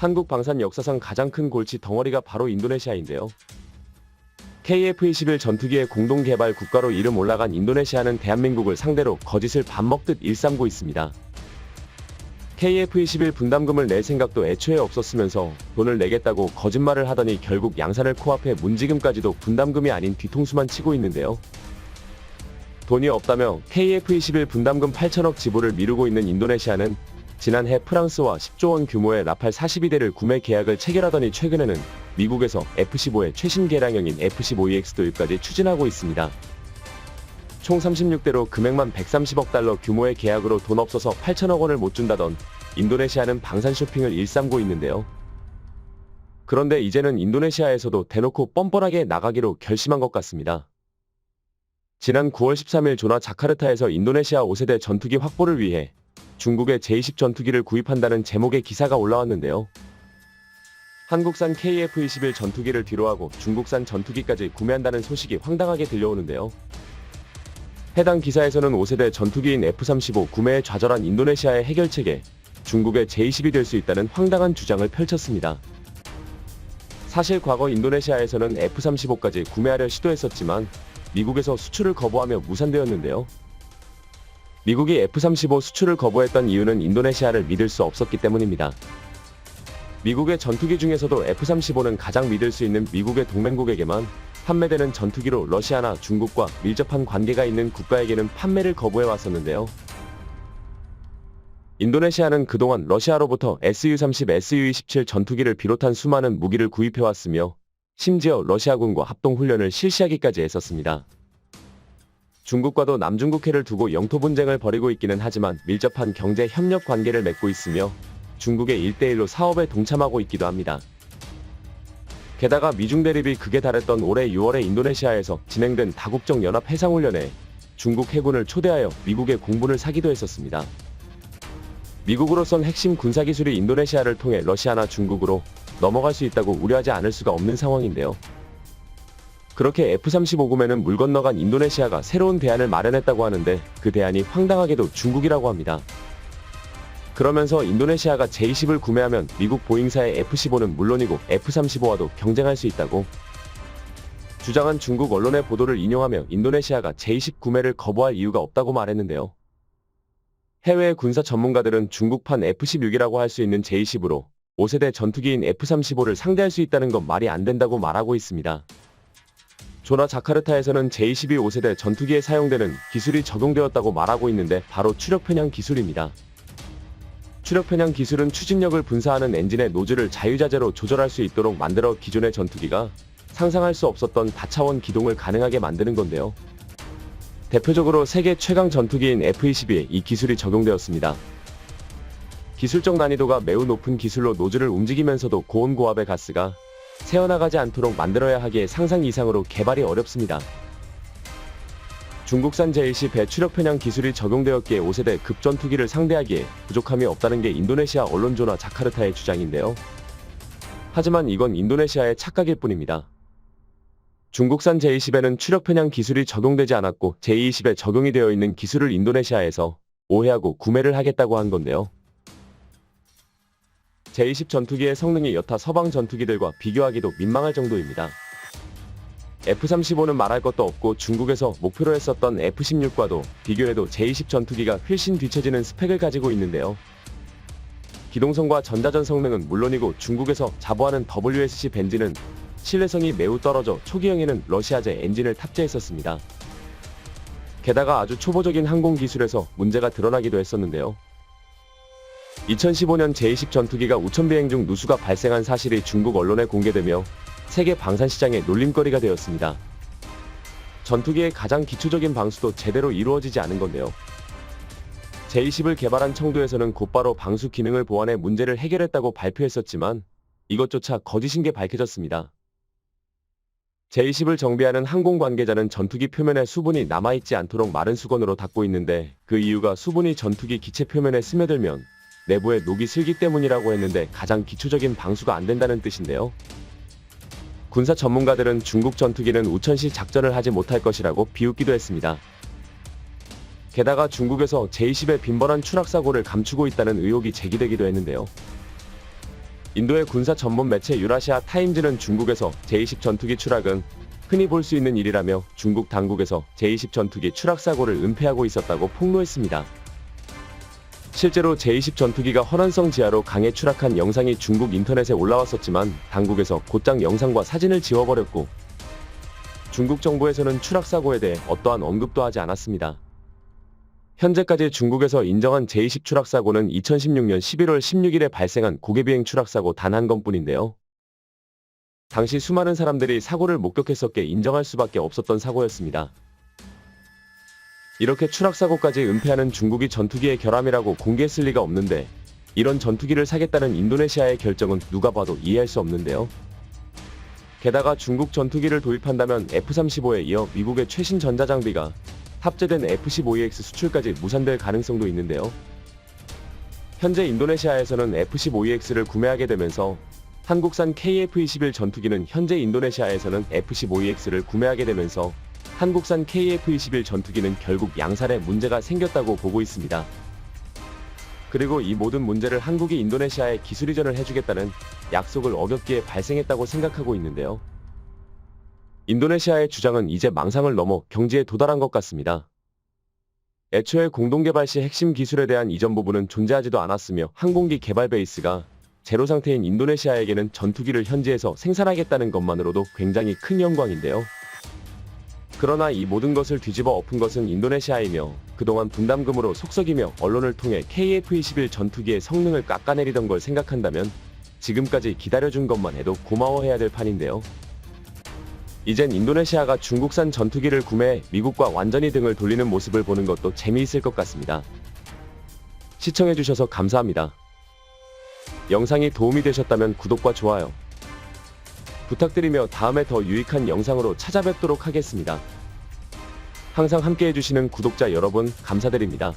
한국 방산 역사상 가장 큰 골치 덩어리가 바로 인도네시아인데요. KF-21 전투기의 공동개발 국가로 이름 올라간 인도네시아는 대한민국을 상대로 거짓을 밥 먹듯 일삼고 있습니다. KF-21 분담금을 낼 생각도 애초에 없었으면서 돈을 내겠다고 거짓말을 하더니 결국 양산을 코앞에 문지금까지도 분담금이 아닌 뒤통수만 치고 있는데요. 돈이 없다며 KF-21 분담금 8천억 지불을 미루고 있는 인도네시아는 지난해 프랑스와 10조 원 규모의 라팔 42대를 구매 계약을 체결하더니 최근에는 미국에서 F-15의 최신 개량형인 F-15EX 도입까지 추진하고 있습니다. 총 36대로 금액만 130억 달러 규모의 계약으로 돈 없어서 8천억 원을 못 준다던 인도네시아는 방산 쇼핑을 일삼고 있는데요. 그런데 이제는 인도네시아에서도 대놓고 뻔뻔하게 나가기로 결심한 것 같습니다. 지난 9월 13일 조나 자카르타에서 인도네시아 5세대 전투기 확보를 위해 중국의 제20 전투기를 구입한다는 제목의 기사가 올라왔는데요. 한국산 KF-21 전투기를 뒤로하고 중국산 전투기까지 구매한다는 소식이 황당하게 들려오는데요. 해당 기사에서는 5세대 전투기인 F-35 구매에 좌절한 인도네시아의 해결책에 중국의 제20이 될 수 있다는 황당한 주장을 펼쳤습니다. 사실 과거 인도네시아에서는 F-35까지 구매하려 시도했었지만 미국에서 수출을 거부하며 무산되었는데요. 미국이 F-35 수출을 거부했던 이유는 인도네시아를 믿을 수 없었기 때문입니다. 미국의 전투기 중에서도 F-35는 가장 믿을 수 있는 미국의 동맹국에게만 판매되는 전투기로 러시아나 중국과 밀접한 관계가 있는 국가에게는 판매를 거부해 왔었는데요. 인도네시아는 그동안 러시아로부터 Su-30, Su-27 전투기를 비롯한 수많은 무기를 구입해왔으며 심지어 러시아군과 합동훈련을 실시하기까지 했었습니다. 중국과도 남중국해를 두고 영토 분쟁을 벌이고 있기는 하지만 밀접한 경제 협력 관계를 맺고 있으며 중국의 1대1로 사업에 동참하고 있기도 합니다. 게다가 미중 대립이 극에 달했던 올해 6월에 인도네시아에서 진행된 다국적 연합 해상훈련에 중국 해군을 초대하여 미국의 공분을 사기도 했었습니다. 미국으로선 핵심 군사기술이 인도네시아를 통해 러시아나 중국으로 넘어갈 수 있다고 우려하지 않을 수가 없는 상황인데요. 그렇게 F-35 구매는 물 건너간 인도네시아가 새로운 대안을 마련했다고 하는데 그 대안이 황당하게도 중국이라고 합니다. 그러면서 인도네시아가 제20을 구매하면 미국 보잉사의 F-15는 물론이고 F-35와도 경쟁할 수 있다고 주장한 중국 언론의 보도를 인용하며 인도네시아가 제20 구매를 거부할 이유가 없다고 말했는데요. 해외 군사 전문가들은 중국판 F-16이라고 할 수 있는 제20으로 5세대 전투기인 F-35를 상대할 수 있다는 건 말이 안 된다고 말하고 있습니다. 조나 자카르타에서는 제22 5세대 전투기에 사용되는 기술이 적용되었다고 말하고 있는데 바로 추력 편향 기술입니다. 추력 편향 기술은 추진력을 분사하는 엔진의 노즐을 자유자재로 조절할 수 있도록 만들어 기존의 전투기가 상상할 수 없었던 다차원 기동을 가능하게 만드는 건데요. 대표적으로 세계 최강 전투기인 F-22에 이 기술이 적용되었습니다. 기술적 난이도가 매우 높은 기술로 노즐을 움직이면서도 고온고압의 가스가 새어나가지 않도록 만들어야 하기에 상상 이상으로 개발이 어렵습니다. 중국산 제20 배추력 편향 기술이 적용되었기에 5세대 급전투기를 상대하기에 부족함이 없다는 게 인도네시아 언론 조나 자카르타의 주장인데요. 하지만 이건 인도네시아의 착각일 뿐입니다. 중국산 제20에는 추력 편향 기술이 적용되지 않았고 제20에 적용이 되어 있는 기술을 인도네시아에서 오해하고 구매를 하겠다고 한 건데요. 제20 전투기의 성능이 여타 서방 전투기들과 비교하기도 민망할 정도입니다. F-35는 말할 것도 없고 중국에서 목표로 했었던 F-16과도 비교해도 제20 전투기가 훨씬 뒤처지는 스펙을 가지고 있는데요. 기동성과 전자전 성능은 물론이고 중국에서 자부하는 WSC 벤진은 신뢰성이 매우 떨어져 초기형에는 러시아제 엔진을 탑재했었습니다. 게다가 아주 초보적인 항공 기술에서 문제가 드러나기도 했었는데요. 2015년 제20 전투기가 우천 비행 중 누수가 발생한 사실이 중국 언론에 공개되며 세계 방산 시장의 놀림거리가 되었습니다. 전투기의 가장 기초적인 방수도 제대로 이루어지지 않은 건데요. 제20을 개발한 청도에서는 곧바로 방수 기능을 보완해 문제를 해결했다고 발표했었지만 이것조차 거짓인 게 밝혀졌습니다. 제20을 정비하는 항공 관계자는 전투기 표면에 수분이 남아있지 않도록 마른 수건으로 닦고 있는데 그 이유가 수분이 전투기 기체 표면에 스며들면 내부에 녹이 슬기 때문이라고 했는데 가장 기초적인 방수가 안 된다는 뜻인데요. 군사 전문가들은 중국 전투기는 우천시 작전을 하지 못할 것이라고 비웃기도 했습니다. 게다가 중국에서 제20의 빈번한 추락사고를 감추고 있다는 의혹이 제기되기도 했는데요. 인도의 군사 전문 매체 유라시아 타임즈는 중국에서 제20 전투기 추락은 흔히 볼 수 있는 일이라며 중국 당국에서 제20 전투기 추락 사고를 은폐하고 있었다고 폭로했습니다. 실제로 제20 전투기가 허난성 지하로 강에 추락한 영상이 중국 인터넷에 올라왔었지만 당국에서 곧장 영상과 사진을 지워버렸고 중국 정부에서는 추락 사고에 대해 어떠한 언급도 하지 않았습니다. 현재까지 중국에서 인정한 제20 추락 사고는 2016년 11월 16일에 발생한 고개비행 추락 사고 단 한 건뿐인데요. 당시 수많은 사람들이 사고를 목격했었기에 인정할 수밖에 없었던 사고였습니다. 이렇게 추락 사고까지 은폐하는 중국이 전투기의 결함이라고 공개했을 리가 없는데 이런 전투기를 사겠다는 인도네시아의 결정은 누가 봐도 이해할 수 없는데요. 게다가 중국 전투기를 도입한다면 F-35에 이어 미국의 최신 전자장비가 탑재된 F-15EX 수출까지 무산될 가능성도 있는데요. 현재 인도네시아에서는 F-15EX를 구매하게 되면서 한국산 KF-21 전투기는 현재 인도네시아에서는 F-15EX를 구매하게 되면서 한국산 KF-21 전투기는 결국 양산에 문제가 생겼다고 보고 있습니다. 그리고 이 모든 문제를 한국이 인도네시아에 기술 이전을 해주겠다는 약속을 어겼기에 발생했다고 생각하고 있는데요. 인도네시아의 주장은 이제 망상을 넘어 경지에 도달한 것 같습니다. 애초에 공동개발 시 핵심 기술에 대한 이전 부분은 존재하지도 않았으며 항공기 개발 베이스가 제로 상태인 인도네시아에게는 전투기를 현지에서 생산하겠다는 것만으로도 굉장히 큰 영광인데요. 그러나 이 모든 것을 뒤집어 엎은 것은 인도네시아이며 그동안 분담금으로 속썩이며 언론을 통해 KF-21 전투기의 성능을 깎아내리던 걸 생각한다면 지금까지 기다려준 것만 해도 고마워해야 될 판인데요. 이젠 인도네시아가 중국산 전투기를 구매해 미국과 완전히 등을 돌리는 모습을 보는 것도 재미있을 것 같습니다. 시청해주셔서 감사합니다. 영상이 도움이 되셨다면 구독과 좋아요 부탁드리며 다음에 더 유익한 영상으로 찾아뵙도록 하겠습니다. 항상 함께 해주시는 구독자 여러분 감사드립니다.